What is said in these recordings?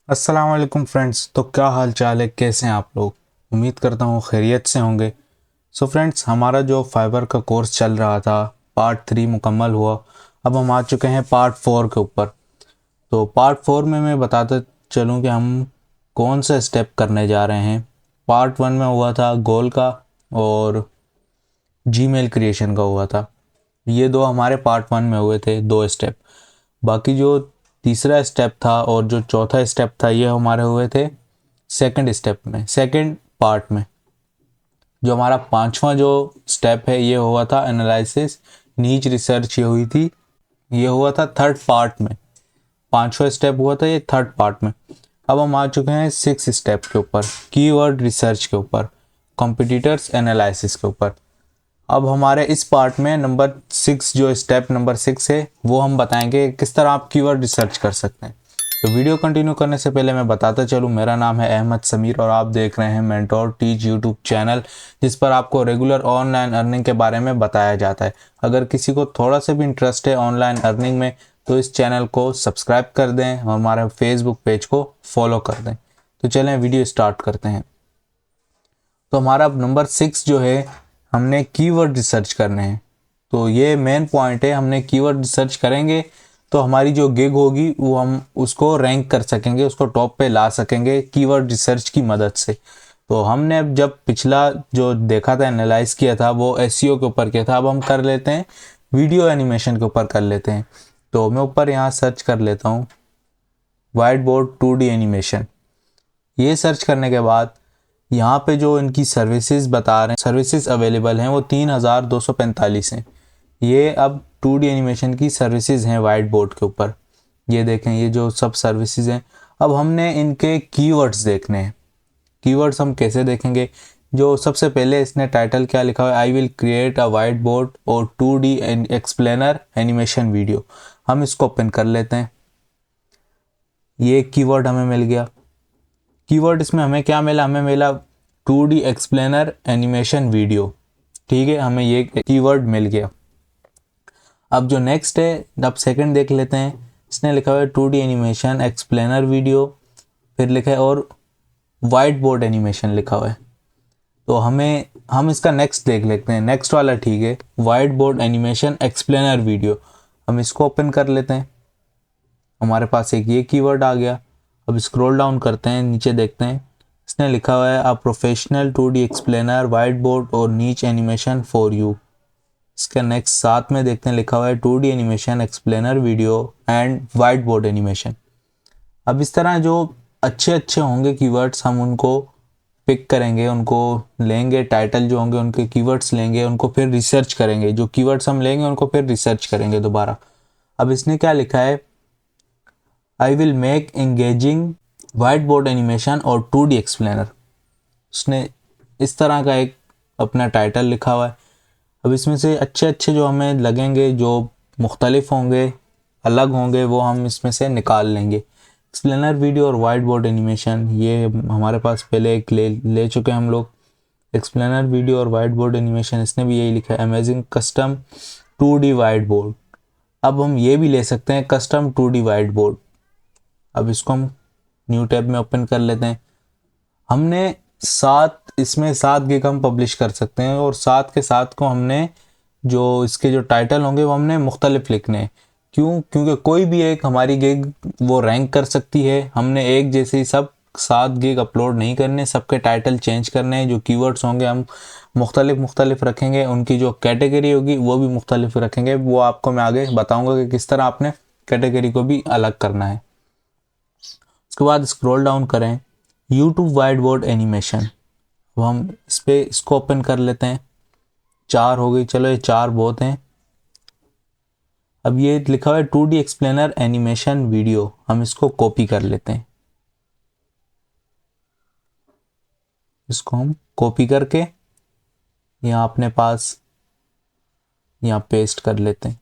अस्सलाम वालेकुम फ्रेंड्स। तो क्या हाल चाल है, कैसे हैं आप लोग। उम्मीद करता हूँ खैरियत से होंगे। सो फ्रेंड्स, हमारा जो फाइबर का कोर्स चल रहा था पार्ट 3 मुकम्मल हुआ। अब हम आ चुके हैं पार्ट 4 के ऊपर। तो पार्ट 4 में मैं बताता चलूँ कि हम कौन सा स्टेप करने जा रहे हैं। पार्ट 1 में हुआ था गोल का और जीमेल क्रिएशन का हुआ था। ये दो हमारे पार्ट 1 में हुए थे, दो स्टेप। बाकी जो तीसरा स्टेप था और जो चौथा स्टेप था ये हमारे हुए थे सेकंड स्टेप में, सेकंड पार्ट में। जो हमारा पांचवा जो स्टेप है ये हुआ था एनालिसिस नीच रिसर्च, ये हुई थी, ये हुआ था थर्ड पार्ट में। पांचवा स्टेप हुआ था ये थर्ड पार्ट में। अब हम आ चुके हैं सिक्स स्टेप के ऊपर, कीवर्ड रिसर्च के ऊपर, कॉम्पिटिटर्स एनालिसिस के ऊपर। अब हमारे इस पार्ट में नंबर 6, जो स्टेप नंबर 6 है, वो हम बताएंगे किस तरह आप कीवर्ड रिसर्च कर सकते हैं। तो वीडियो कंटिन्यू करने से पहले मैं बताता चलूँ, मेरा नाम है अहमद समीर और आप देख रहे हैं मेंटोर टीच यूट्यूब चैनल, जिस पर आपको रेगुलर ऑनलाइन अर्निंग के बारे में बताया जाता है। अगर किसी को थोड़ा सा भी इंटरेस्ट है ऑनलाइन अर्निंग में तो इस चैनल को सब्सक्राइब कर दें और हमारे फेसबुक पेज को फॉलो कर दें। तो चलें वीडियो स्टार्ट करते हैं। तो हमारा नंबर 6 जो है, हमने कीवर्ड रिसर्च करने हैं। तो ये मेन पॉइंट है, हमने कीवर्ड रिसर्च करेंगे तो हमारी जो गिग होगी वो हम उसको रैंक कर सकेंगे, उसको टॉप पे ला सकेंगे कीवर्ड रिसर्च की मदद से। तो हमने अब जब पिछला जो देखा था, एनालाइज किया था, वो एसईओ के ऊपर किया था। अब हम कर लेते हैं वीडियो एनिमेशन के ऊपर कर लेते हैं। तो मैं ऊपर यहाँ सर्च कर लेता हूँ वाइट बोर्ड 2D एनिमेशन। ये सर्च करने के बाद यहाँ पे जो इनकी सर्विसेज बता रहे हैं, सर्विसेज अवेलेबल हैं, वो 3245 हैं। ये अब 2D एनिमेशन की सर्विसेज हैं वाइट बोर्ड के ऊपर। ये देखें, ये जो सब सर्विसेज हैं। अब हमने इनके कीवर्ड्स देखने हैं। कीवर्ड्स हम कैसे देखेंगे? जो सबसे पहले इसने टाइटल क्या लिखा हुआ है, I will create a white board और 2D एक्सप्लेनर एनिमेशन वीडियो। हम इसको ओपन कर लेते हैं। ये कीवर्ड हमें मिल गया। कीवर्ड इसमें हमें क्या मिला? हमें मिला 2D एक्सप्लेनर एनिमेशन वीडियो। ठीक है, हमें ये कीवर्ड मिल गया। अब जो नेक्स्ट है, अब सेकंड देख लेते हैं। इसने लिखा हुआ है 2D एनिमेशन एक्सप्लेनर वीडियो, फिर लिखा है और वाइट बोर्ड एनिमेशन लिखा हुआ है। तो हम इसका नेक्स्ट देख लेते हैं। नेक्स्ट वाला ठीक है, white board animation explainer video. हम इसको ओपन कर लेते हैं। हमारे पास एक ये कीवर्ड आ गया। अब स्क्रॉल डाउन करते हैं, नीचे देखते हैं। इसने लिखा हुआ है a professional 2D explainer white board और नीच एनिमेशन फॉर यू। इसका नेक्स्ट साथ में देखते हैं, लिखा हुआ है 2D animation explainer video and white board animation. अब इस तरह जो अच्छे अच्छे होंगे कीवर्ड्स, हम उनको पिक करेंगे, उनको लेंगे, टाइटल जो होंगे उनके कीवर्ड्स लेंगे, उनको फिर रिसर्च करेंगे। जो कीवर्ड्स हम लेंगे उनको फिर रिसर्च करेंगे दोबारा। अब इसने क्या लिखा है, I will make engaging white board animation और 2D एक्सप्लेनर। उसने इस तरह का एक अपना टाइटल लिखा हुआ है। अब इसमें से अच्छे अच्छे जो हमें लगेंगे, जो मुख्तलिफ होंगे, अलग होंगे, वो हम इसमें से निकाल लेंगे। एक्सप्लेनर वीडियो और वाइट बोर्ड एनिमेशन, ये हमारे पास पहले एक ले चुके हैं हम लोग। एक्सप्लेनर वीडियो और वाइट बोर्ड एनिमेशन, इसने भी यही लिखा है, amazing custom 2D white board. अब हम ये भी ले सकते हैं कस्टम 2D वाइट बोर्ड। अब इसको हम न्यू टैब में ओपन कर लेते हैं। हमने इसमें 7 गिग हम पब्लिश कर सकते हैं और 7 के 7 को हमने जो इसके जो टाइटल होंगे वो हमने मुख्तलिफ लिखने हैं। क्यों? क्योंकि कोई भी एक हमारी गिग वो रैंक कर सकती है। हमने एक जैसे ही सब 7 गिग अपलोड नहीं करने, सबके टाइटल चेंज करने हैं। जो कीवर्ड्स होंगे हम मुख्तलिफ रखेंगे, उनकी जो कैटेगरी होगी वो भी मुख्तलिफ रखेंगे। वो आपको मैं आगे बताऊंगा कि किस तरह आपने कैटेगरी को भी अलग करना है। उसके बाद स्क्रॉल डाउन करें, यूट्यूब वाइट बोर्ड एनिमेशन। अब हम इस पे इसको ओपन कर लेते हैं। 4 हो गई, चलो ये 4 बहुत हैं। अब ये लिखा हुआ है 2D एक्सप्लेनर एनिमेशन वीडियो, हम इसको कॉपी कर लेते हैं। इसको हम कॉपी करके यहाँ अपने पास यहाँ पेस्ट कर लेते हैं।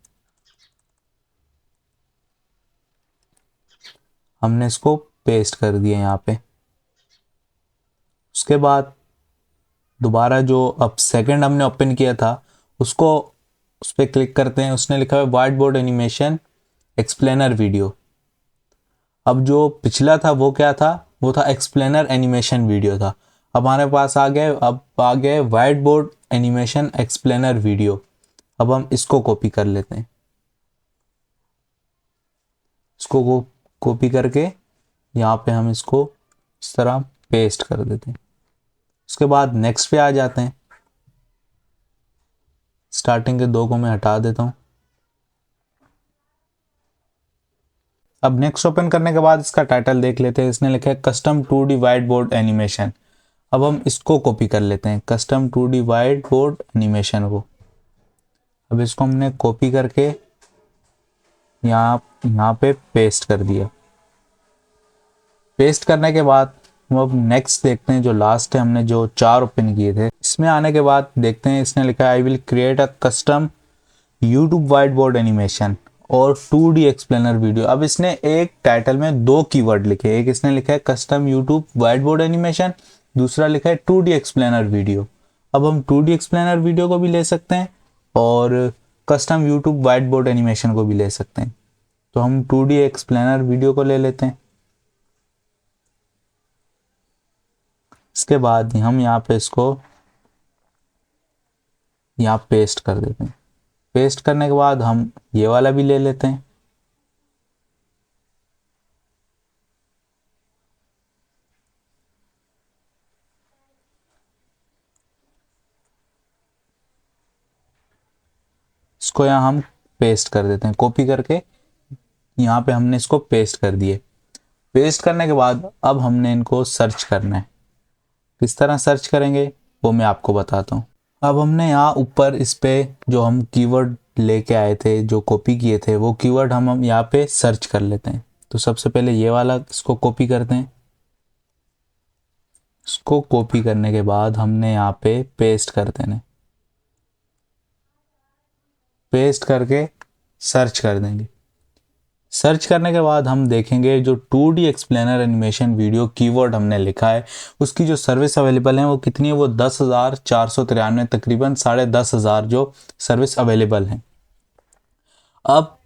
हमने इसको पेस्ट कर दिया यहाँ पे। उसके बाद दोबारा जो अब सेकंड हमने ओपन किया था उसको उस पर क्लिक करते हैं। उसने लिखा है white board animation explainer video. अब जो पिछला था वो क्या था, वो था एक्सप्लेनर एनिमेशन वीडियो था। अब हमारे पास आ गए white board animation explainer video. अब हम इसको कॉपी कर लेते हैं, इसको कॉपी करके यहाँ पे हम इसको इस तरह पेस्ट कर देते हैं। उसके बाद नेक्स्ट पे आ जाते हैं। स्टार्टिंग के दो को मैं हटा देता हूँ। अब नेक्स्ट ओपन करने के बाद इसका टाइटल देख लेते हैं। इसने लिखा है custom 2D white board animation. अब हम इसको कॉपी कर लेते हैं, custom 2D white board animation को। अब इसको हमने कॉपी करके यहाँ पे पेस्ट कर दिया। पेस्ट करने के बाद हम अब नेक्स्ट देखते हैं, जो लास्ट है हमने जो 4 ओपन किए थे, इसमें आने के बाद देखते हैं इसने लिखा है I will create a custom YouTube white board animation और 2D एक्सप्लेनर वीडियो। अब इसने एक टाइटल में 2 कीवर्ड लिखे, एक इसने लिखा है custom YouTube white board animation, दूसरा लिखा है 2D एक्सप्लेनर वीडियो। अब हम 2D एक्सप्लेनर वीडियो को भी ले सकते हैं और custom YouTube white board animation को भी ले सकते हैं। तो हम 2D एक्सप्लेनर वीडियो को ले लेते हैं। इसके बाद हम यहाँ पे इसको यहाँ पेस्ट कर देते हैं। पेस्ट करने के बाद हम ये वाला भी ले लेते हैं। इसको यहाँ हम पेस्ट कर देते हैं, कॉपी करके यहाँ पे हमने इसको पेस्ट कर दिए। पेस्ट करने के बाद अब हमने इनको सर्च करना है। किस तरह सर्च करेंगे वो मैं आपको बताता हूँ। अब हमने यहाँ ऊपर इस पे जो हम कीवर्ड लेके आए थे, जो कॉपी किए थे, वो कीवर्ड हम यहाँ पे सर्च कर लेते हैं। तो सबसे पहले ये वाला इसको कॉपी करते हैं। इसको कॉपी करने के बाद हमने यहाँ पे पेस्ट कर देना, पेस्ट करके सर्च कर देंगे। सर्च करने के बाद हम देखेंगे जो 2D explainer animation video keyword हमने लिखा है उसकी जो सर्विस अवेलेबल है वो कितनी है, वो 10,493, तकरीबन 10,500 जो सर्विस अवेलेबल हैं। अब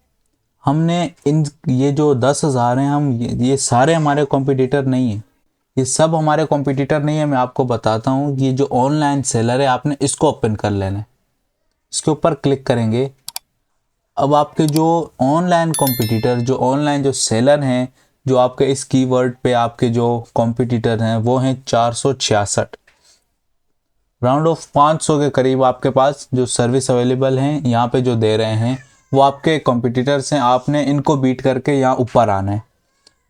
हमने ये जो 10,000 हैं, हम ये सारे हमारे कॉम्पिटिटर नहीं है, ये सब हमारे कॉम्पिटिटर नहीं है। मैं आपको बताता हूँ, ये जो ऑनलाइन सेलर है आपने इसको ओपन कर लेना है। इसके ऊपर क्लिक करेंगे। अब आपके जो ऑनलाइन कॉम्पिटिटर, जो ऑनलाइन जो सेलर हैं, जो आपके इस कीवर्ड पे आपके जो कॉम्पिटिटर हैं वो हैं 466, राउंड ऑफ 500 के करीब आपके पास जो सर्विस अवेलेबल हैं यहाँ पे जो दे रहे हैं वो आपके कॉम्पिटिटर्स हैं। आपने इनको बीट करके यहाँ ऊपर आना है,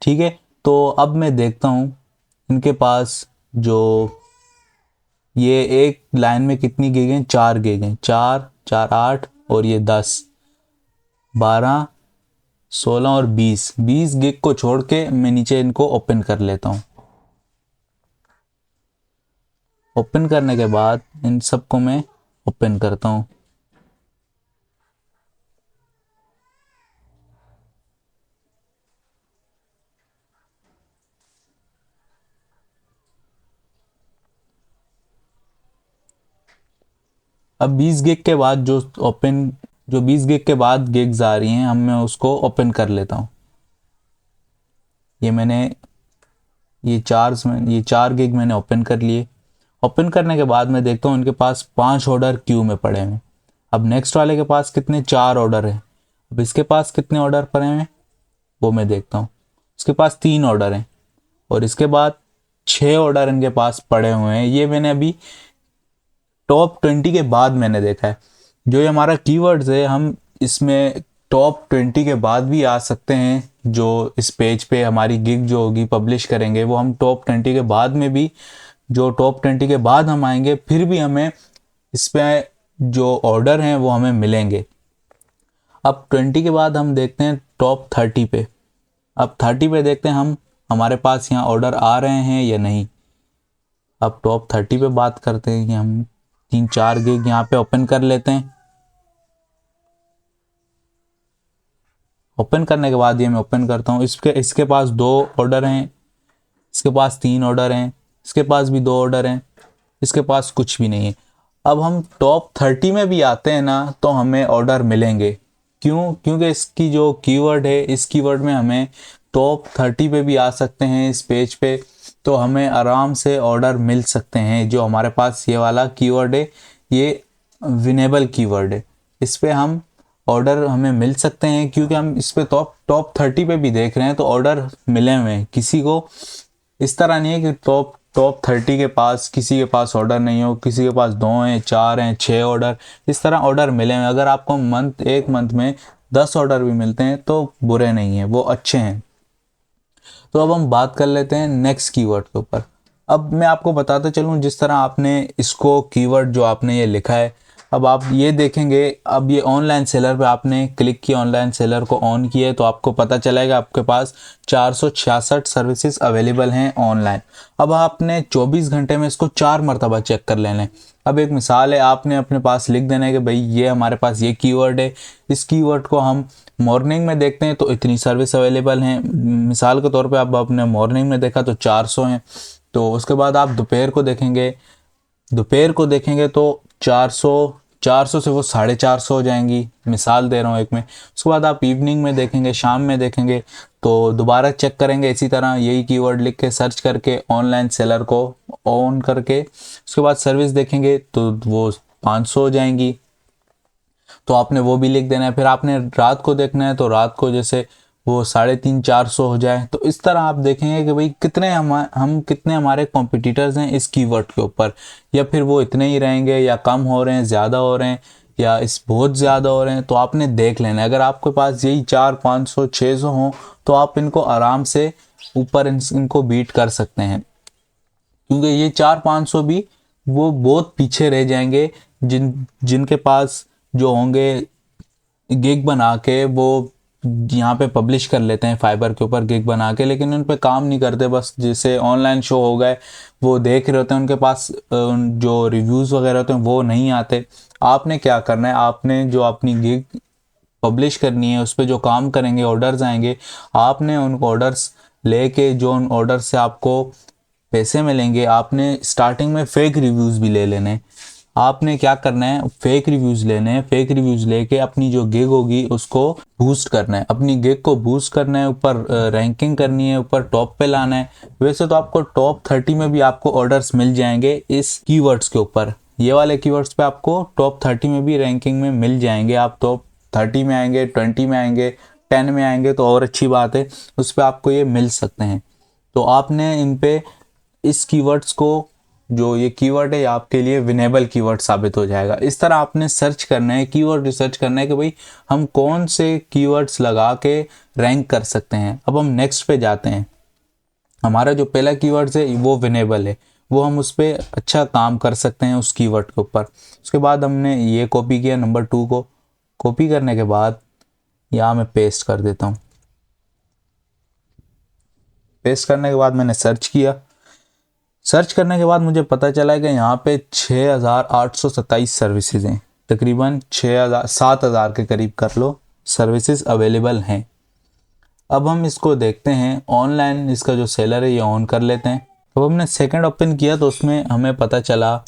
ठीक है। तो अब मैं देखता हूँ इनके पास जो ये एक लाइन में कितनी गिग हैं, 4 गिग हैं, 4 4 8 और ये 10 12 16 और 20 गिग को छोड़ के मैं नीचे इनको ओपन कर लेता हूँ। ओपन करने के बाद इन सबको मैं ओपन करता हूँ। अब 20 गिग के बाद जो 20 गिग के बाद गिग्स आ रही हैं, मैं उसको ओपन कर लेता हूँ। ये मैंने ये 4 गिग मैंने ओपन कर लिए। ओपन करने के बाद मैं देखता हूँ इनके पास 5 ऑर्डर क्यू में पड़े हैं। अब नेक्स्ट वाले के पास कितने, 4 ऑर्डर हैं। अब इसके पास कितने ऑर्डर पड़े हैं वो मैं देखता हूँ। इसके पास 3 ऑर्डर हैं और इसके बाद 6 ऑर्डर इनके पास पड़े हुए हैं। ये मैंने अभी टॉप 20 के बाद मैंने देखा है। जो ये हमारा कीवर्ड्स है, हम इसमें टॉप 20 के बाद भी आ सकते हैं। जो इस पेज पे हमारी गिग जो होगी पब्लिश करेंगे वो हम टॉप 20 के बाद में भी, जो टॉप 20 के बाद हम आएंगे फिर भी हमें इस पे जो ऑर्डर हैं वो हमें मिलेंगे। अब 20 के बाद हम देखते हैं टॉप 30 पे। अब 30 पे देखते हैं हम हमारे पास यहाँ ऑर्डर आ रहे हैं या नहीं। अब टॉप 30 पे बात करते हैं कि हम 3-4 गिग यहाँ पे ओपन कर लेते हैं। ओपन करने के बाद ये मैं ओपन करता हूँ। इसके पास 2 ऑर्डर हैं, इसके पास 3 ऑर्डर हैं, इसके पास भी 2 ऑर्डर हैं, इसके पास कुछ भी नहीं है। अब हम टॉप 30 में भी आते हैं ना तो हमें ऑर्डर मिलेंगे। क्यों? क्योंकि इसकी जो कीवर्ड है, इस कीवर्ड में हमें टॉप 30 पे भी आ सकते हैं इस पेज पे, तो हमें आराम से ऑर्डर मिल सकते हैं। जो हमारे पास ये वाला कीवर्ड है, ये विनेबल कीवर्ड है, इस पे हम ऑर्डर हमें मिल सकते हैं, क्योंकि हम इस पे टॉप 30 पे भी देख रहे हैं तो ऑर्डर मिले हुए हैं। किसी को इस तरह नहीं है कि टॉप टॉप 30 के पास किसी के पास ऑर्डर नहीं हो, किसी के पास 2 हैं, 4 हैं, 6 ऑर्डर, इस तरह ऑर्डर मिले हैं। अगर आपको एक मंथ में 10 ऑर्डर भी मिलते हैं तो बुरे नहीं हैं, वो अच्छे हैं। तो अब हम बात कर लेते हैं नेक्स्ट कीवर्ड के ऊपर। अब मैं आपको बताता चलूँ, जिस तरह आपने इसको कीवर्ड जो आपने ये लिखा है, अब आप ये देखेंगे, अब ये ऑनलाइन सेलर पे आपने क्लिक किया, ऑनलाइन सेलर को ऑन किया तो आपको पता चलेगा आपके पास 466 सर्विसेज अवेलेबल हैं ऑनलाइन। अब आपने 24 घंटे में इसको 4 मरतबा चेक कर लेना है। अब एक मिसाल है, आपने अपने पास लिख देना है कि भाई ये हमारे पास ये कीवर्ड है, इस कीवर्ड को हम मॉर्निंग में देखते हैं तो इतनी सर्विस अवेलेबल हैं। मिसाल के तौर पे आप अपने मॉर्निंग में देखा तो 400 हैं, तो उसके बाद आप दोपहर को देखेंगे तो 400 से वो 450 हो जाएंगी, मिसाल दे रहा हूँ एक में। उसके बाद आप इवनिंग में देखेंगे, शाम में देखेंगे तो दोबारा चेक करेंगे इसी तरह यही कीवर्ड लिख के सर्च करके ऑनलाइन सेलर को ऑन करके, उसके बाद सर्विस देखेंगे तो वो 500 हो जाएंगी, तो आपने वो भी लिख देना है। फिर आपने रात को देखना है तो रात को जैसे वो 350-400 हो जाए। तो इस तरह आप देखेंगे कि भाई कितने हमारे कॉम्पिटिटर्स हैं इस कीवर्ड के ऊपर, या फिर वो इतने ही रहेंगे या कम हो रहे हैं, ज़्यादा हो रहे हैं या इस बहुत ज़्यादा हो रहे हैं, तो आपने देख लेना है। अगर आपके पास यही 400-500-600 हों तो आप इनको आराम से ऊपर इनको बीट कर सकते हैं, क्योंकि ये 400-500 भी वो बहुत पीछे रह जाएंगे जिनके पास जो होंगे गिग बना के वो यहाँ पे पब्लिश कर लेते हैं फाइबर के ऊपर गिग बना के, लेकिन उन पे काम नहीं करते, बस जैसे ऑनलाइन शो हो गए वो देख रहे होते हैं, उनके पास जो रिव्यूज़ वगैरह होते हैं वो नहीं आते। आपने क्या करना है, आपने जो अपनी गिग पब्लिश करनी है उस पर जो काम करेंगे, ऑर्डर्स आएंगे, आपने उन ऑर्डर्स लेके जो उन ऑर्डर से आपको पैसे मिलेंगे, आपने स्टार्टिंग में फेक रिव्यूज़ भी ले लेने। आपने क्या करना है, फेक रिव्यूज़ लेने हैं, फेक रिव्यूज़ लेके अपनी जो गिग होगी उसको बूस्ट करना है, अपनी गिग को बूस्ट करना है, ऊपर रैंकिंग करनी है, ऊपर टॉप पे लाना है। वैसे तो आपको टॉप 30 में भी आपको ऑर्डर्स मिल जाएंगे इस कीवर्ड्स के ऊपर, ये वाले कीवर्ड्स पे आपको टॉप 30 में भी रैंकिंग में मिल जाएंगे। आप टॉप 30 में आएंगे, 20 में आएंगे, 10 में आएंगे तो और अच्छी बात है, उस पर आपको ये मिल सकते हैं। तो आपने इन पे इस कीवर्ड्स को, जो ये कीवर्ड है, आपके लिए विनेबल कीवर्ड साबित हो जाएगा। इस तरह आपने सर्च करना है, कीवर्ड रिसर्च करना है कि भाई हम कौन से कीवर्ड्स लगा के रैंक कर सकते हैं। अब हम नेक्स्ट पे जाते हैं। हमारा जो पहला कीवर्ड है वो विनेबल है, वो हम उस पर अच्छा काम कर सकते हैं उस कीवर्ड के ऊपर। उसके बाद हमने ये कॉपी किया, नंबर 2 को कॉपी करने के बाद यहाँ मैं पेस्ट कर देता हूँ। पेस्ट करने के बाद मैंने सर्च किया, सर्च करने के बाद मुझे पता चला कि यहाँ पे 6,827 सर्विसेज हैं, तकरीबन 7,000 के करीब कर लो सर्विसेज अवेलेबल हैं। अब हम इसको देखते हैं ऑनलाइन, इसका जो सेलर है ये ऑन कर लेते हैं। तो हमने सेकंड ओपन किया तो उसमें हमें पता चला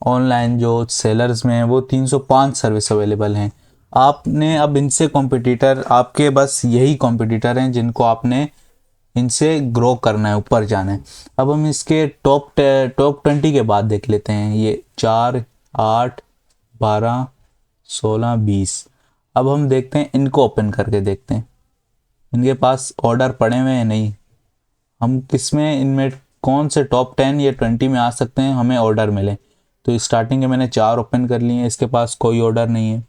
ऑनलाइन जो सेलर्स में है वो 305 सर्विस अवेलेबल हैं। आपने अब इनसे कॉम्पिटिटर, आपके बस यही कॉम्पिटिटर हैं जिनको आपने इनसे ग्रो करना है, ऊपर जाना है। अब हम इसके टॉप 20 के बाद देख लेते हैं, ये 4, 8, 12, 16, 20। अब हम देखते हैं, इनको ओपन करके देखते हैं इनके पास ऑर्डर पड़े हुए हैं नहीं, हम किसमें इनमें कौन से टॉप 10 या 20 में आ सकते हैं हमें ऑर्डर मिले। तो स्टार्टिंग के मैंने 4 ओपन कर लिए हैं, इसके पास कोई ऑर्डर नहीं है,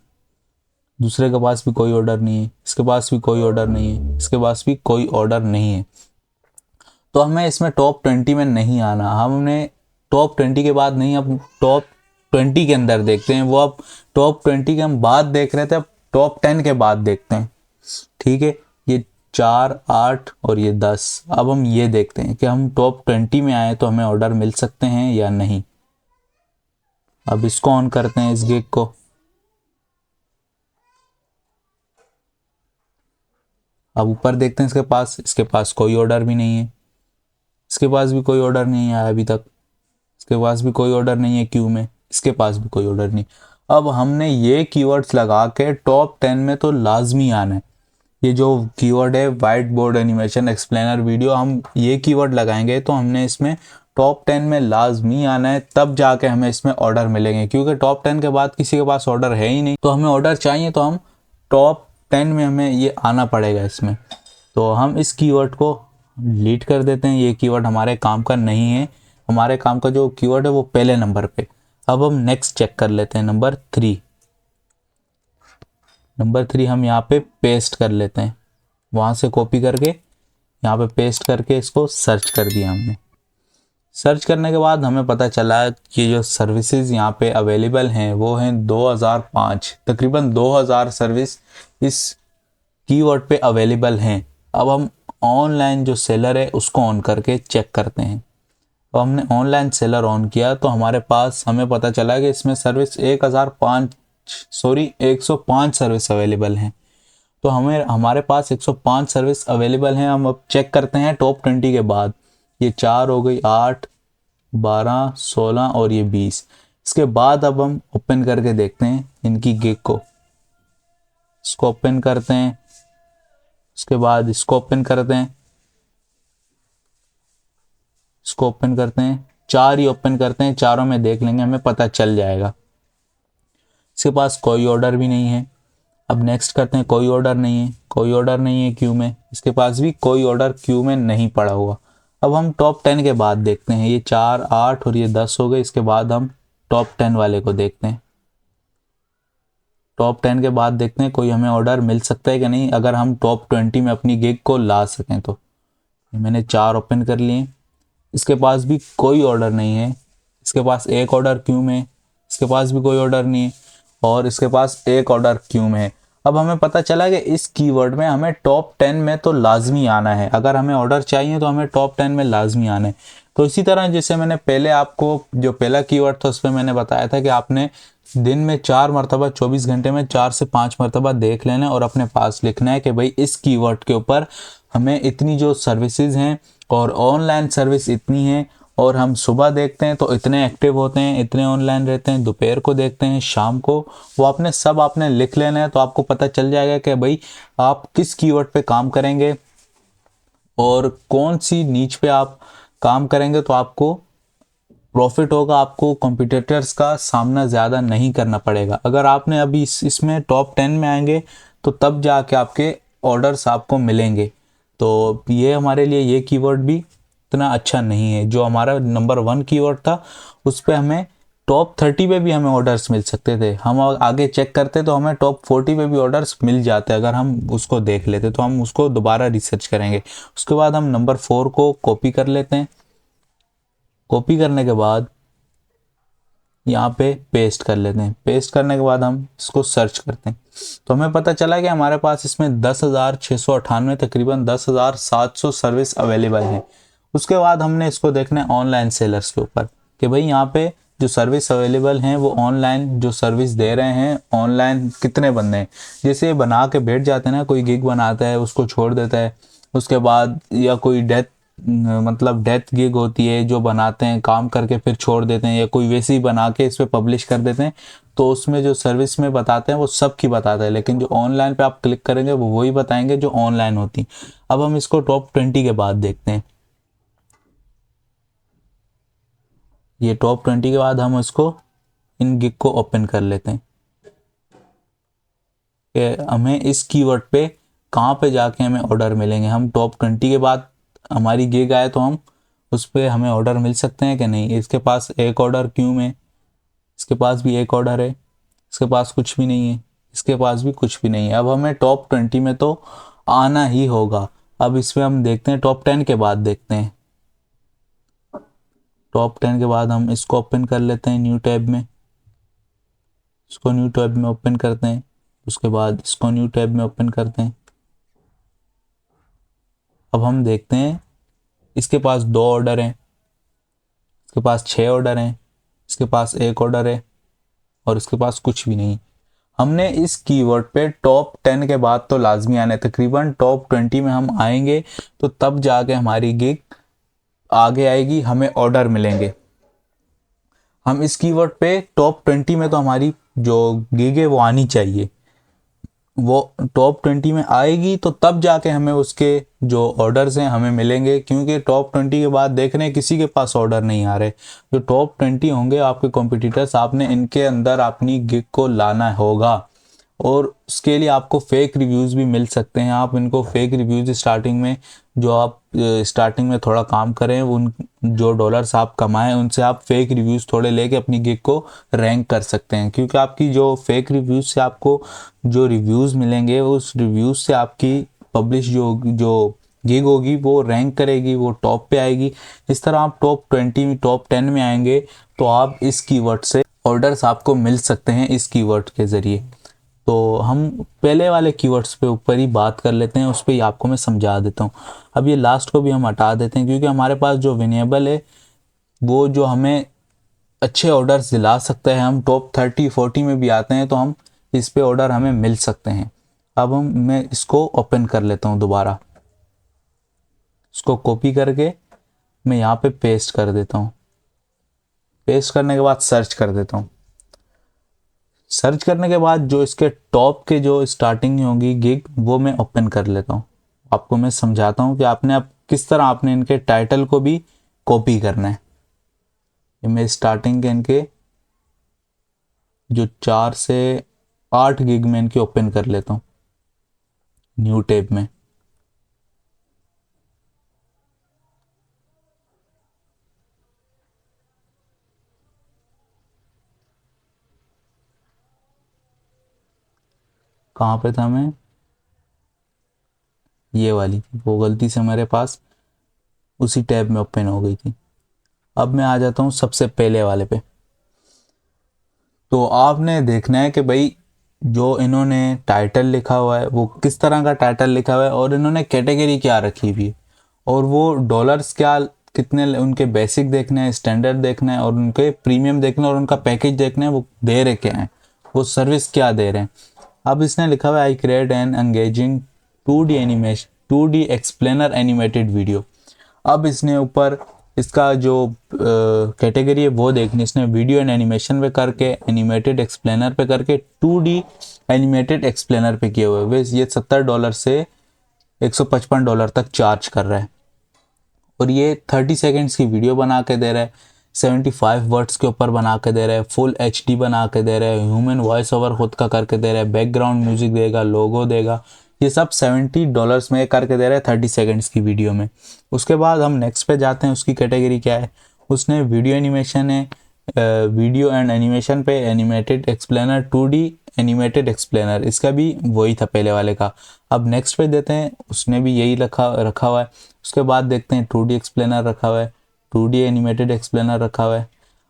दूसरे के पास भी कोई ऑर्डर नहीं है, इसके पास भी कोई ऑर्डर नहीं है, इसके पास भी कोई ऑर्डर नहीं है। तो हमें इसमें टॉप 20 में नहीं आना, हमने टॉप 20 के बाद नहीं, अब टॉप 20 के अंदर देखते हैं। वो अब टॉप 20 के हम बाद देख रहे थे, अब टॉप 10 के बाद देखते हैं। ठीक है, ये 4, 8 और ये 10। अब हम ये देखते हैं कि हम टॉप 20 में आए तो हमें ऑर्डर मिल सकते हैं या नहीं। अब इसको ऑन करते हैं, इस गिग को। अब ऊपर देखते हैं इसके पास कोई ऑर्डर भी नहीं है, इसके पास भी कोई ऑर्डर नहीं आया अभी तक, इसके पास भी कोई ऑर्डर नहीं है क्यू में, इसके पास भी कोई ऑर्डर नहीं। अब हमने ये कीवर्ड्स लगा के टॉप 10 में तो लाजमी आना है, ये जो कीवर्ड है white board animation explainer video, हम ये कीवर्ड लगाएंगे तो हमने इसमें टॉप 10 में लाजमी आना है, तब जाके हमें इसमें ऑर्डर मिलेंगे। क्योंकि टॉप 10 के बाद किसी के पास ऑर्डर है ही नहीं, तो हमें ऑर्डर चाहिए तो हम टॉप 10 में हमें ये आना पड़ेगा इसमें। तो हम इस कीवर्ड को डिलीट कर देते हैं, ये कीवर्ड हमारे काम का नहीं है। हमारे काम का जो कीवर्ड है वो पहले नंबर पे। अब हम नेक्स्ट चेक कर लेते हैं, नंबर 3। नंबर 3 हम यहाँ पे पेस्ट कर लेते हैं, वहाँ से कॉपी करके यहाँ पे पेस्ट करके इसको सर्च कर दिया हमने। सर्च करने के बाद हमें पता चला कि जो सर्विसेज यहाँ पे अवेलेबल हैं वो हैं 2005, तकरीबन 2000 सर्विस इस कीवर्ड पे अवेलेबल हैं। अब हम ऑनलाइन जो सेलर है उसको ऑन करके चेक करते हैं। अब हमने ऑनलाइन सेलर ऑन किया तो हमारे पास हमें पता चला कि इसमें सर्विस 105 सर्विस अवेलेबल हैं। तो हमारे पास 105 सर्विस अवेलेबल हैं। हम अब चेक करते हैं टॉप 20 के बाद। ये 4 हो गई, 8, 12, 16 और ये 20। इसके बाद अब हम ओपन करके देखते हैं इनकी गिग को। इसको ओपन करते हैं, उसके बाद इसको ओपन करते हैं, इसको ओपन करते हैं, 4 ही ओपन करते हैं, चारों में देख लेंगे, हमें पता चल जाएगा। इसके पास कोई ऑर्डर भी नहीं है। अब नेक्स्ट करते हैं, कोई ऑर्डर नहीं है, कोई ऑर्डर नहीं है क्यू में। इसके पास भी कोई ऑर्डर क्यू में नहीं पड़ा हुआ। अब हम टॉप 10 के बाद देखते हैं, ये 4, 8 और ये 10 हो गए। इसके बाद हम टॉप 10 वाले को देखते हैं। टॉप 10 के बाद देखते हैं कोई हमें ऑर्डर मिल सकता है कि नहीं, अगर हम टॉप 20 में अपनी गिग को ला सकें तो। मैंने 4 ओपन कर लिए, इसके पास भी कोई ऑर्डर नहीं है। इसके पास एक ऑर्डर क्यू में, इसके पास भी कोई ऑर्डर नहीं है, और इसके पास एक ऑर्डर क्यू में है। अब हमें पता चला कि इस कीवर्ड में हमें टॉप 10 में तो लाजमी आना है। अगर हमें ऑर्डर चाहिए तो हमें टॉप 10 में लाजमी आना है। तो इसी तरह जैसे मैंने पहले आपको जो पहला कीवर्ड था उस पर मैंने बताया था कि आपने दिन में 4 मरतबा 24 घंटे में 4 से 5 मरतबा देख लेना है और अपने पास लिखना है कि भाई इस कीवर्ड के ऊपर हमें इतनी जो सर्विसेज हैं और ऑनलाइन सर्विस इतनी है, और हम सुबह देखते हैं तो इतने एक्टिव होते हैं, इतने ऑनलाइन रहते हैं, दोपहर को देखते हैं, शाम को, वो आपने लिख लेना है। तो आपको पता चल जाएगा कि भाई आप किस कीवर्ड पे काम करेंगे और कौन सी नीच पे आप काम करेंगे तो आपको प्रॉफिट होगा, आपको कॉम्पिटिटर्स का सामना ज़्यादा नहीं करना पड़ेगा। अगर आपने अभी इसमें टॉप 10 में आएंगे तो तब जाके आपके ऑर्डर्स आपको मिलेंगे। तो ये हमारे लिए ये कीवर्ड भी इतना अच्छा नहीं है। जो हमारा नंबर 1 कीवर्ड था उस पर हमें टॉप 30 पे भी हमें ऑर्डर्स मिल सकते थे। हम आगे चेक करते तो हमें टॉप 40 पे भी ऑर्डर्स मिल जाते। अगर हम उसको देख लेते तो हम उसको दोबारा रिसर्च करेंगे। उसके बाद हम नंबर 4 को कॉपी कर लेते हैं। कॉपी करने के बाद यहाँ पे पेस्ट कर लेते हैं। पेस्ट करने के बाद हम इसको सर्च करते हैं तो हमें पता चला कि हमारे पास इसमें 10,698 तकरीबन 10,700 सर्विस अवेलेबल है। उसके बाद हमने इसको देखना है ऑनलाइन सेलर्स के ऊपर कि भाई यहाँ पे जो सर्विस अवेलेबल हैं वो ऑनलाइन जो सर्विस दे रहे हैं ऑनलाइन कितने बंदे हैं। जैसे बना के बैठ जाते हैं ना, कोई गिग बनाता है उसको छोड़ देता है, उसके बाद या कोई डेथ गिग होती है जो बनाते हैं काम करके फिर छोड़ देते हैं, या कोई वैसे ही बना के इस पर पब्लिश कर देते हैं। तो उसमें जो सर्विस में बताते हैं वो सब की बताता है, लेकिन जो ऑनलाइन पे आप क्लिक करेंगे वो वही बताएंगे जो ऑनलाइन होती। अब हम इसको टॉप 20 के बाद देखते हैं। ये टॉप 20 के बाद हम इसको इन गिग को ओपन कर लेते हैं कि हमें इस कीवर्ड पे कहाँ पे जाके हमें ऑर्डर मिलेंगे। हम टॉप 20 के बाद हमारी गिग आए तो हम उस पर हमें ऑर्डर मिल सकते हैं कि नहीं। इसके पास एक ऑर्डर क्यों में, इसके पास भी एक ऑर्डर है, इसके पास कुछ भी नहीं है, इसके पास भी कुछ भी नहीं है। अब हमें टॉप 20 में तो आना ही होगा। अब इसमें हम देखते हैं टॉप 10 के बाद देखते हैं। टॉप 10 के बाद हम इसको ओपन कर लेते हैं न्यू टैब में। इसको न्यू टैब में ओपन करते हैं, उसके बाद इसको न्यू टैब में ओपन करते हैं। अब हम देखते हैं इसके पास 2 ऑर्डर हैं, इसके पास 6 ऑर्डर हैं, इसके पास एक ऑर्डर है और इसके पास कुछ भी नहीं। हमने इस कीवर्ड पे टॉप 10 के बाद तो लाजमी आने, तकरीबन टॉप 20 में हम आएंगे तो तब जाके हमारी गिग आगे आएगी, हमें ऑर्डर मिलेंगे। हम इस कीवर्ड पे टॉप 20 में तो हमारी जो गिग है वो आनी चाहिए। वो टॉप 20 में आएगी तो तब जाके हमें उसके जो ऑर्डर्स हैं हमें मिलेंगे, क्योंकि टॉप 20 के बाद देख रहे हैं किसी के पास ऑर्डर नहीं आ रहे। जो टॉप 20 होंगे आपके कॉम्पिटिटर्स, आपने इनके अंदर अपनी गिग को लाना होगा, और उसके लिए आपको फेक रिव्यूज़ भी मिल सकते हैं। आप इनको फेक रिव्यूज़ स्टार्टिंग में, जो आप स्टार्टिंग में थोड़ा काम करें, उन जो डॉलर्स आप कमाएं उनसे आप फेक रिव्यूज़ थोड़े लेके अपनी गिग को रैंक कर सकते हैं, क्योंकि आपकी जो फेक रिव्यूज़ से आपको जो रिव्यूज़ मिलेंगे उस रिव्यूज़ से आपकी पब्लिश जो जो गिग होगी वो रैंक करेगी, वो टॉप पे आएगी। इस तरह आप टॉप 20 टॉप 10 में आएंगे तो आप इस कीवर्ड से ऑर्डर्स आपको मिल सकते हैं इस कीवर्ड के ज़रिए। तो हम पहले वाले कीवर्ड्स पे ऊपर ही बात कर लेते हैं, उस पर ही आपको मैं समझा देता हूँ। अब ये लास्ट को भी हम हटा देते हैं, क्योंकि हमारे पास जो विनेबल है वो जो हमें अच्छे ऑर्डर्स दिला सकता है। हम टॉप 30-40 में भी आते हैं तो हम इस पे ऑर्डर हमें मिल सकते हैं। अब मैं इसको ओपन कर लेता हूँ दोबारा, इसको कॉपी करके मैं यहाँ पे पेस्ट कर देता हूँ। पेस्ट करने के बाद सर्च कर देता हूँ। सर्च करने के बाद जो इसके टॉप के जो स्टार्टिंग होंगी गिग वो मैं ओपन कर लेता हूँ। आपको मैं समझाता हूँ कि आपने अब किस तरह आपने इनके टाइटल को भी कॉपी करना है। ये मैं स्टार्टिंग के इनके जो 4 से 8 गिग में इनके ओपन कर लेता हूँ न्यू टैब में। कहाँ पे था मैं, ये वाली थी, वो गलती से मेरे पास उसी टैब में ओपन हो गई थी। अब मैं आ जाता हूँ सबसे पहले वाले पे। तो आपने देखना है कि भाई जो इन्होंने टाइटल लिखा हुआ है वो किस तरह का टाइटल लिखा हुआ है, और इन्होंने कैटेगरी क्या रखी हुई है, और वो डॉलर्स क्या कितने उनके बेसिक देखने हैं, स्टैंडर्ड देखना है, और उनके प्रीमियम देखना है, और उनका पैकेज देखना है वो दे रहे क्या हैं, वो सर्विस क्या दे रहे हैं। अब इसने लिखा हुआ है I create an engaging 2D animation 2D explainer animated video. अब इसने ऊपर इसका जो कैटेगरी है वो देखनी, इसने वीडियो एंड एनिमेशन पे करके, एनिमेटेड एक्सप्लेनर पे करके, 2D एनिमेटेड एक्सप्लेनर पे किए हुए वे ये $70 से $155 तक चार्ज कर रहा है, और ये 30 सेकेंड्स की वीडियो बना के दे रहा है, 75 वर्ड्स के ऊपर बना के दे रहा है, फुल HD बना के दे रहा है, ह्यूमन वॉइस ओवर खुद का करके दे रहा है, बैकग्राउंड म्यूजिक देगा, लोगो देगा, ये सब $70 में करके दे रहा है 30 सेकेंड्स की वीडियो में। उसके बाद हम नेक्स्ट पे जाते हैं, उसकी कैटेगरी क्या है, उसने वीडियो एनिमेशन है, वीडियो एंड एनिमेशन पे animated explainer 2D animated explainer, इसका भी वही था पहले वाले का। अब नेक्स्ट पे देते हैं, उसने भी यही रखा हुआ है। उसके बाद देखते हैं 2D एक्सप्लेनर रखा हुआ है, 2D एनिमेटेड एक्सप्लेनर रखा हुआ है।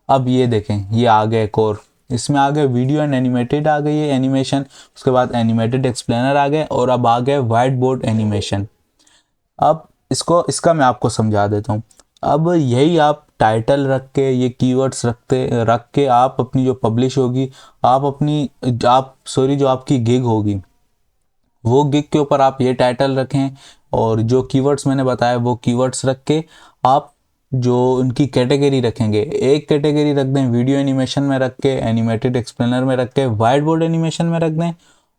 अब ये देखें, ये आ गया एक और, इसमें आ गया वीडियो एंड एनिमेटेड आ गई है एनिमेशन, उसके बाद एनिमेटेड एक्सप्लेनर आ गए, और अब आ गया वाइट बोर्ड एनिमेशन। अब इसका मैं आपको समझा देता हूँ। अब यही आप टाइटल रख के, ये कीवर्ड्स रख के आप अपनी जो पब्लिश होगी, जो आपकी गिग होगी वो गिग के ऊपर आप ये टाइटल रखें, और जो कीवर्ड्स मैंने बताया वो कीवर्ड्स रख के आप जो उनकी कैटेगरी रखेंगे, एक कैटेगरी रख दें वीडियो एनिमेशन में रख के, एनिमेटेड एक्सप्लेनर में रख के, वाइट बोर्ड एनिमेशन में रख दें,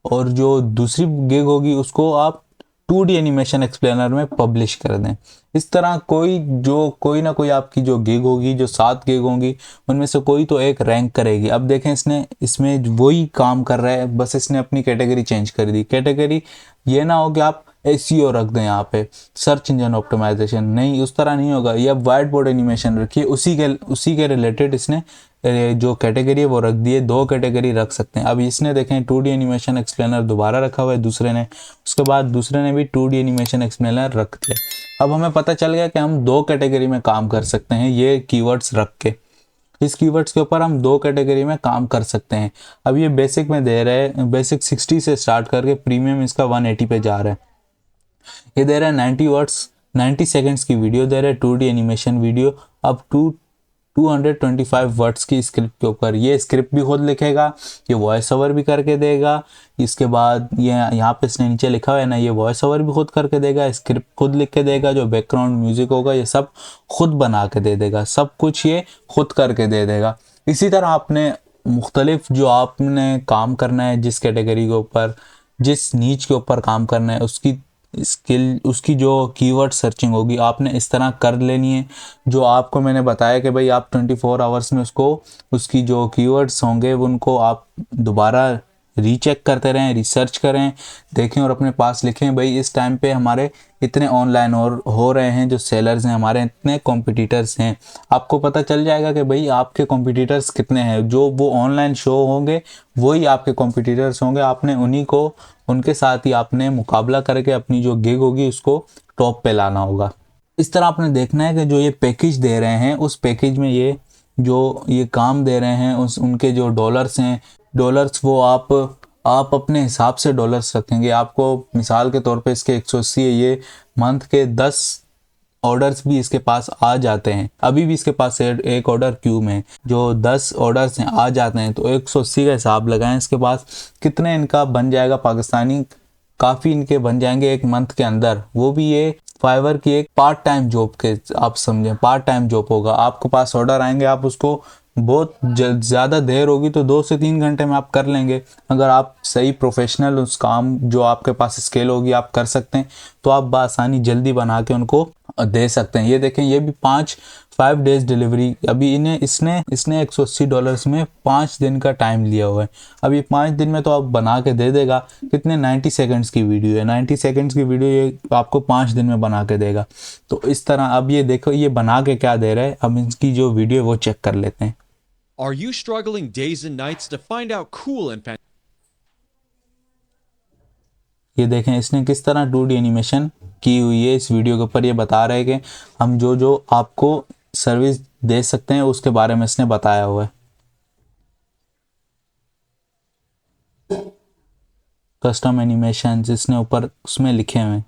और जो दूसरी गिग होगी उसको आप 2D एनिमेशन एक्सप्लेनर में पब्लिश कर दें। इस तरह कोई ना कोई आपकी जो गिग होगी, जो 7 गिग होंगी उनमें से कोई तो एक रैंक करेगी। अब देखें, इसने इसमें वही काम कर रहा है, बस इसने अपनी कैटेगरी चेंज कर दी। कैटेगरी ये ना हो कि आप SEO रख दें, यहाँ पे सर्च इंजन ऑप्टिमाइजेशन, नहीं, उस तरह नहीं होगा। ये अब वाइट बोर्ड एनिमेशन रखिए, उसी के रिलेटेड इसने जो कैटेगरी है वो रख दिए। 2 कैटेगरी रख सकते हैं। अब इसने देखें 2D एनिमेशन एक्सप्लेनर दोबारा रखा हुआ है दूसरे ने, उसके बाद दूसरे ने भी 2D एनिमेशन एक्सप्लेनर रख दिया। अब हमें पता चल गया कि हम 2 कैटेगरी में काम कर सकते हैं ये कीवर्ड्स रख के। इस कीवर्ड्स के ऊपर हम 2 कैटेगरी में काम कर सकते हैं। अब ये बेसिक में दे रहे हैं, बेसिक 60 से स्टार्ट करके प्रीमियम इसका 180 पे जा रहा है। ये दे रहा है 90 सेकेंड्स की वीडियो दे रहा है, 2D एनिमेशन वीडियो। अब 225 वर्ड्स की स्क्रिप्ट के ऊपर, ये स्क्रिप्ट भी खुद लिखेगा, ये वॉइस ओवर भी करके देगा। इसके बाद ये यहाँ पे इसने नीचे लिखा हुआ है ना, ये वॉइस ओवर भी खुद करके देगा, स्क्रिप्ट खुद लिख के देगा, जो बैकग्राउंड म्यूजिक होगा ये सब खुद बना के दे देगा, सब कुछ ये खुद करके दे देगा। इसी तरह आपने मुख्तलिफ जो आपने काम करना है जिस कैटेगरी के ऊपर, जिस नीच के ऊपर काम करना है उसकी स्किल, उसकी जो कीवर्ड सर्चिंग होगी आपने इस तरह कर लेनी है। जो आपको मैंने बताया कि भाई आप 24 आवर्स में उसको, उसकी जो कीवर्ड्स होंगे उनको आप दोबारा रीचेक करते रहें, रिसर्च करें, देखें और अपने पास लिखें भाई इस टाइम पे हमारे इतने ऑनलाइन और हो रहे हैं जो सेलर्स हैं, हमारे इतने कॉम्पिटिटर्स हैं। आपको पता चल जाएगा कि भाई आपके कॉम्पिटिटर्स कितने हैं। जो वो ऑनलाइन शो होंगे वही आपके कॉम्पिटिटर्स होंगे। आपने उन्हीं को, उनके साथ ही आपने मुकाबला करके अपनी जो गिग होगी उसको टॉप पे लाना होगा। इस तरह आपने देखना है कि जो ये पैकेज दे रहे हैं उस पैकेज में ये जो ये काम दे रहे हैं उस उनके जो डॉलर्स हैं, डॉलर्स वो आप अपने हिसाब से डॉलर्स रखेंगे। आपको मिसाल के तौर पे इसके 180 है, ये मंथ के 10 ऑर्डर्स भी इसके पास आ जाते हैं। अभी भी इसके पास एक ऑर्डर क्यू में जो 10 ऑर्डर्स हैं आ जाते हैं, तो 180 का हिसाब लगाएं इसके पास कितने इनका बन जाएगा पाकिस्तानी, काफ़ी इनके बन जाएंगे एक मंथ के अंदर। वो भी ये फाइवर की एक पार्ट टाइम जॉब के, आप समझें पार्ट टाइम जॉब होगा। आपके पास ऑर्डर आएंगे, आप उसको बहुत ज़्यादा देर होगी तो 2 से 3 घंटे में आप कर लेंगे। अगर आप सही प्रोफेशनल उस काम जो आपके पास स्केल होगी आप कर सकते हैं तो आप बआसानी जल्दी बना के उनको दे सकते हैं। ये देखें ये भी 5 डेज डिलीवरी, अभी इन्हें इसने इसने $180 में 5 दिन का टाइम लिया हुआ है। अभी 5 दिन में तो आप बना के दे देगा। कितने 90 सेकंड्स की वीडियो है, 90 सेकंड्स की वीडियो ये आपको 5 दिन में बना के देगा। तो इस तरह अब ये देखो ये बना के क्या दे रहा है। अब इसकी जो वीडियो वो चेक कर लेते हैं। Are you struggling days and nights to find out cool and ये देखें इसने किस तरह 2D एनिमेशन की हुई है। इस वीडियो के ऊपर ये बता रहे हैं कि हम जो जो आपको सर्विस दे सकते हैं उसके बारे में इसने बताया हुआ है। कस्टम एनिमेशन इसने ऊपर उसमें लिखे हुए हैं।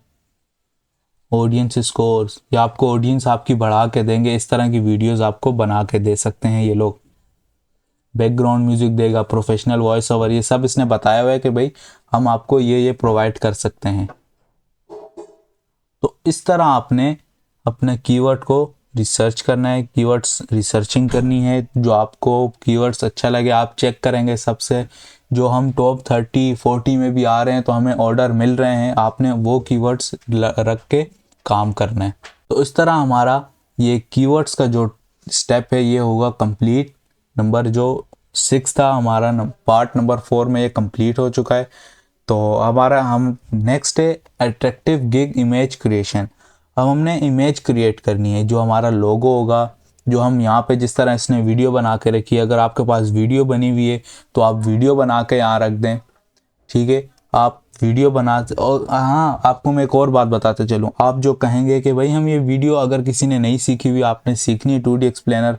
ऑडियंस स्कोर्स, या आपको ऑडियंस आपकी बढ़ा के देंगे, इस तरह की वीडियोस आपको बना के दे सकते हैं ये लोग। बैकग्राउंड म्यूजिक देगा, प्रोफेशनल वॉइस ओवर, ये सब इसने बताया हुआ है कि भाई हम आपको ये प्रोवाइड कर सकते हैं। तो इस तरह आपने अपने कीवर्ड को रिसर्च करना है, कीवर्ड्स रिसर्चिंग करनी है। जो आपको कीवर्ड्स अच्छा लगे आप चेक करेंगे सबसे, जो हम टॉप 30-40 में भी आ रहे हैं तो हमें ऑर्डर मिल रहे हैं, आपने वो कीवर्ड्स रख के काम करना है। तो इस तरह हमारा ये कीवर्ड्स का जो स्टेप है ये होगा कंप्लीट। नंबर जो 6 था हमारा, पार्ट नंबर 4 में ये कंप्लीट हो चुका है। तो हमारा हम नेक्स्ट है अट्रैक्टिव गिग इमेज क्रिएशन। अब हमने इमेज क्रिएट करनी है, जो हमारा लोगो होगा, जो हम यहाँ पे जिस तरह इसने वीडियो बना के रखी है, अगर आपके पास वीडियो बनी हुई है तो आप वीडियो बना के यहाँ रख दें। ठीक है, आप वीडियो बना, और हाँ आपको मैं एक और बात बताते चलूँ। आप जो कहेंगे कि भाई हम ये वीडियो अगर किसी ने नहीं सीखी हुई, आपने सीखनी है 2D एक्सप्लेनर,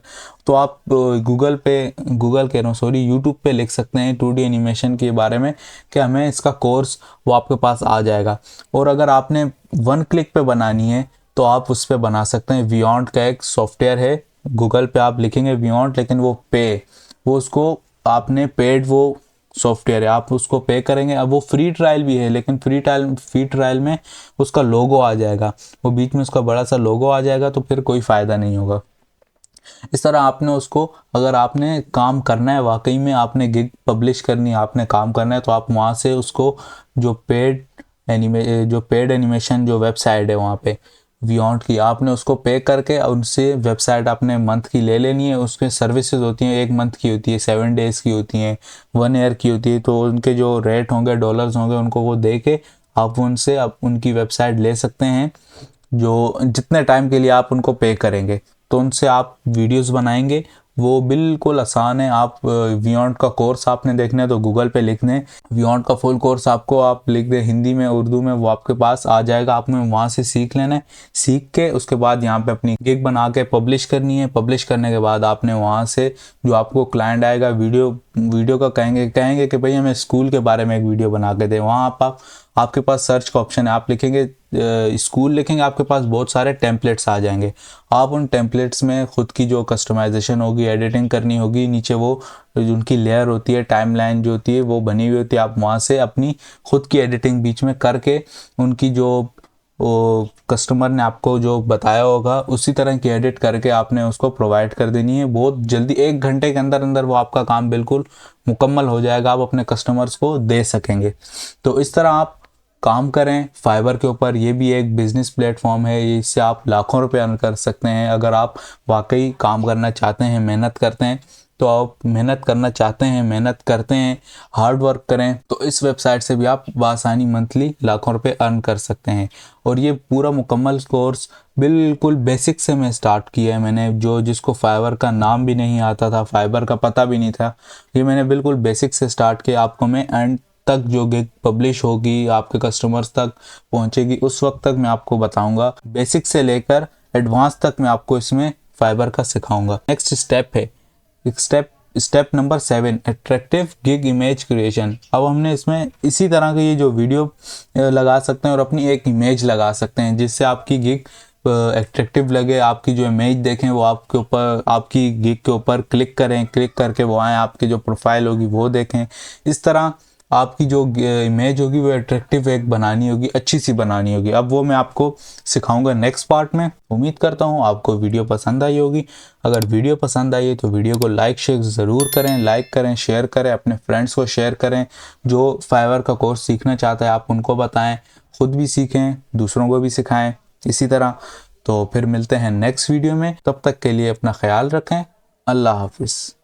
तो आप गूगल कह रहा हूँ सॉरी, यूट्यूब पे लिख सकते हैं 2D एनिमेशन के बारे में कि हमें इसका कोर्स, वो आपके पास आ जाएगा। और अगर आपने 1 क्लिक पे बनानी है तो आप उस पर बना सकते हैं। वियॉन्ड का एक सॉफ्टवेयर है, गूगल पे आप लिखेंगे वियॉन्ड, लेकिन वो उसको आपने पेड वो सॉफ्टवेयर है, आप उसको पे करेंगे। अब वो फ्री ट्रायल भी है, लेकिन फ्री ट्रायल में उसका लोगो आ जाएगा, वो बीच में उसका बड़ा सा लोगो आ जाएगा, तो फिर कोई फ़ायदा नहीं होगा। इस तरह आपने उसको, अगर आपने काम करना है वाकई में, आपने गिग पब्लिश करनी है, आपने काम करना है, तो आप वहाँ से उसको जो पेड एनिमेशन जो वेबसाइट है वहाँ पे वियॉन्ड की, आपने उसको पे करके उनसे वेबसाइट आपने मंथ की ले लेनी है। उसके सर्विसेज होती हैं, 1 मंथ की होती है, 7 डेज़ की होती हैं, 1 ईयर की होती है। तो उनके जो रेट होंगे, डॉलर्स होंगे, उनको वो दे के आप उनसे उनकी वेबसाइट ले सकते हैं। जो जितने टाइम के लिए आप उनको पे करेंगे तो उनसे आप वीडियोस बनाएंगे, वो बिल्कुल आसान है। आप वियॉन्ड का कोर्स आपने देखना है तो गूगल पे लिख दें वियॉन्ड का फुल कोर्स, आपको आप लिख दें हिंदी में उर्दू में, वो आपके पास आ जाएगा। आपने वहाँ से सीख लेना है, सीख के उसके बाद यहाँ पे अपनी गिग बना के पब्लिश करनी है। पब्लिश करने के बाद आपने वहाँ से जो आपको क्लाइंट आएगा, वीडियो का कहेंगे कि भाई हमें स्कूल के बारे में एक वीडियो बना के दें। वहाँ आपके पास सर्च का ऑप्शन है, आप लिखेंगे स्कूल लिखेंगे, आपके पास बहुत सारे टेम्पलेट्स आ जाएंगे। आप उन टेम्पलेट्स में खुद की जो कस्टमाइजेशन होगी, एडिटिंग करनी होगी, नीचे वो उनकी लेयर होती है, टाइमलाइन जो होती है वो बनी हुई होती है, आप वहाँ से अपनी खुद की एडिटिंग बीच में करके उनकी जो वो कस्टमर ने आपको जो बताया होगा उसी तरह की एडिट करके आपने उसको प्रोवाइड कर देनी है। बहुत जल्दी 1 घंटे के अंदर अंदर वो आपका काम बिल्कुल मुकम्मल हो जाएगा, आप अपने कस्टमर्स को दे सकेंगे। तो इस तरह आप काम करें फाइवर के ऊपर। ये भी एक बिजनेस प्लेटफॉर्म है, इससे आप लाखों रुपए अर्न कर सकते हैं। अगर आप वाकई काम करना चाहते हैं, मेहनत करते हैं, तो आप मेहनत करना चाहते हैं, मेहनत करते हैं, हार्ड वर्क करें, तो इस वेबसाइट से भी आप बआसानी मंथली लाखों रुपए अर्न कर सकते हैं। और ये पूरा मुकम्मल कोर्स बिल्कुल बेसिक से मैं स्टार्ट किया है मैंने, जो जिसको फाइवर का नाम भी नहीं आता था, फाइवर का पता भी नहीं था, ये मैंने बिल्कुल बेसिक से स्टार्ट किया। आपको मैं एंड तक जो गिग पब्लिश होगी, आपके कस्टमर्स तक पहुंचेगी, उस वक्त तक मैं आपको बताऊंगा। बेसिक से लेकर एडवांस तक मैं आपको इसमें फाइबर का सिखाऊंगा। नेक्स्ट स्टेप है step number 7, attractive gig image creation. अब हमने इसमें इसी तरह के ये जो वीडियो लगा सकते हैं और अपनी एक इमेज लगा सकते हैं, जिससे आपकी गिग एट्रैक्टिव लगे। आपकी जो इमेज देखें वो आपके ऊपर, आपकी गिग के ऊपर क्लिक करें, क्लिक करके वो आए, आपकी जो प्रोफाइल होगी वो देखें। इस तरह आपकी जो इमेज होगी वो अट्रैक्टिव एक बनानी होगी, अच्छी सी बनानी होगी। अब वो मैं आपको सिखाऊंगा नेक्स्ट पार्ट में। उम्मीद करता हूँ आपको वीडियो पसंद आई होगी। अगर वीडियो पसंद आई है तो वीडियो को लाइक शेयर ज़रूर करें, लाइक करें, शेयर करें, अपने फ्रेंड्स को शेयर करें। जो फाइवर का कोर्स सीखना चाहता है आप उनको बताएं, खुद भी सीखें, दूसरों को भी सिखाएं इसी तरह। तो फिर मिलते हैं नेक्स्ट वीडियो में, तब तक के लिए अपना ख्याल रखें। अल्लाह हाफिज़।